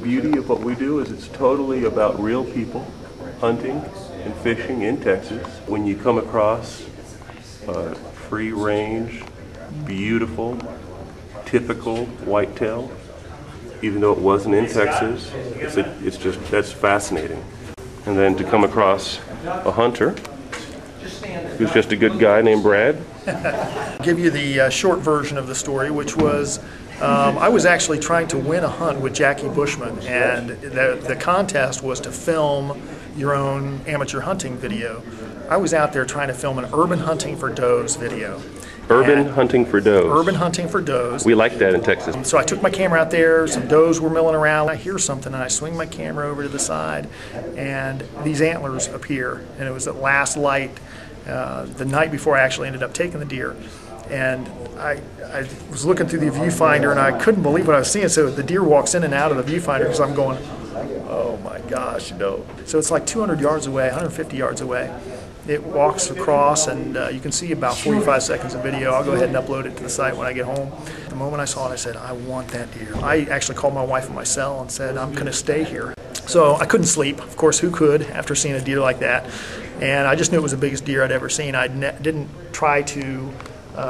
The beauty of what we do is it's totally about real people hunting and fishing in Texas. When you come across a free range, beautiful, typical whitetail, even though it wasn't in Texas, that's fascinating. And then to come across a hunter who's just a good guy named Brad. I'll give you the short version of the story, which was I was actually trying to win a hunt with Jackie Bushman, and the contest was to film your own amateur hunting video. I was out there trying to film an urban hunting for does video. Urban hunting for does. Urban hunting for does. We like that in Texas. So I took my camera out there, some does were milling around. I hear something and I swing my camera over to the side and these antlers appear, and it was at last light the night before I actually ended up taking the deer. And I was looking through the viewfinder and I couldn't believe what I was seeing. So the deer walks in and out of the viewfinder because I'm going, oh my gosh, you know. So it's like 200 yards away, 150 yards away. It walks across and you can see about 45 seconds of video. I'll go ahead and upload it to the site when I get home. The moment I saw it, I said, I want that deer. I actually called my wife in my cell and said, I'm going to stay here. So I couldn't sleep. Of course, who could after seeing a deer like that? And I just knew it was the biggest deer I'd ever seen. I didn't try to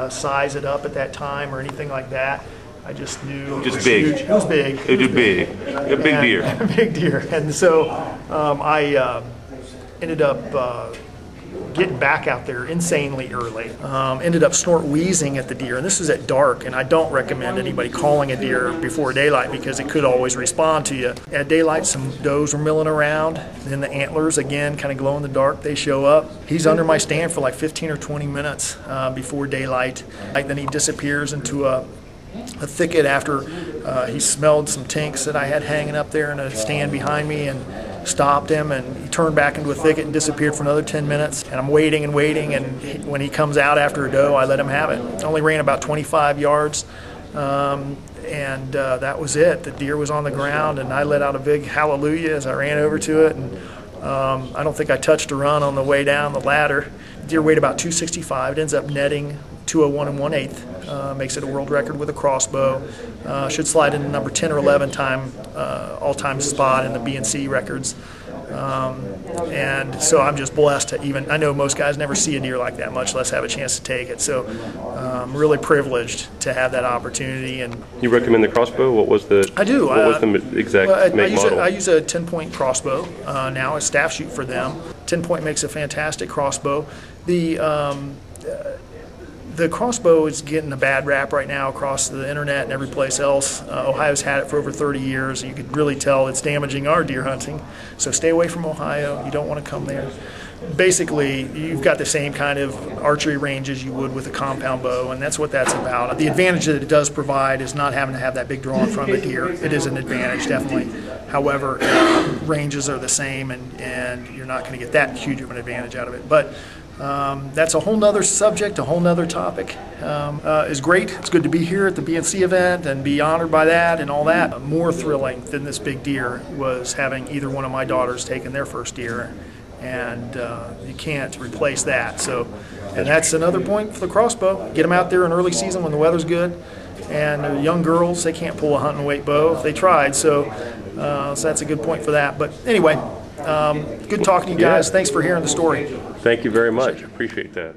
size it up at that time or anything like that. I just knew it was big. Huge. It was big. It was big. A big deer. A big deer. And so I ended up getting back out there insanely early. Ended up snort wheezing at the deer, and this was at dark, and I don't recommend anybody calling a deer before daylight because it could always respond to you. At daylight, some does were milling around, then the antlers, again, kind of glow in the dark, they show up. He's under my stand for like 15 or 20 minutes before daylight. Then he disappears into a thicket after he smelled some tinks that I had hanging up there in a stand behind me, and stopped him, and he turned back into a thicket and disappeared for another 10 minutes. And I'm waiting and waiting, and when he comes out after a doe, I let him have it. Only ran about 25 yards, and that was it. The deer was on the ground, and I let out a big hallelujah as I ran over to it, and I don't think I touched a run on the way down the ladder. Deer weighed about 265. It ends up netting 201 1/8. Makes it a world record with a crossbow. Should slide into number 10 or 11 all-time spot in the B&C records. And so I'm just blessed to even, I know most guys never see a deer like that, much less have a chance to take it. So I'm really privileged to have that opportunity. And you recommend the crossbow? What was the? I do. What was the exact make model? I use a 10-point crossbow now. I staff shoot for them. 10-point makes a fantastic crossbow. The crossbow is getting a bad rap right now across the internet and every place else. Ohio's had it for over 30 years. You could really tell it's damaging our deer hunting. So stay away from Ohio. You don't want to come there. Basically, you've got the same kind of archery range as you would with a compound bow, and that's what that's about. The advantage that it does provide is not having to have that big draw in front of the deer. It is an advantage, definitely. However, ranges are the same, and you're not going to get that huge of an advantage out of it. But that's a whole nother subject, a whole nother topic. It's great. It's good to be here at the B&C event and be honored by that and all that. More thrilling than this big deer was having either one of my daughters taking their first deer, and you can't replace that. So, and that's another point for the crossbow. Get them out there in early season when the weather's good, and they're young girls. They can't pull a hunting weight bow if they tried. So that's a good point for that. But anyway, good talking to you guys. Thanks for hearing the story. Thank you very much. Appreciate that.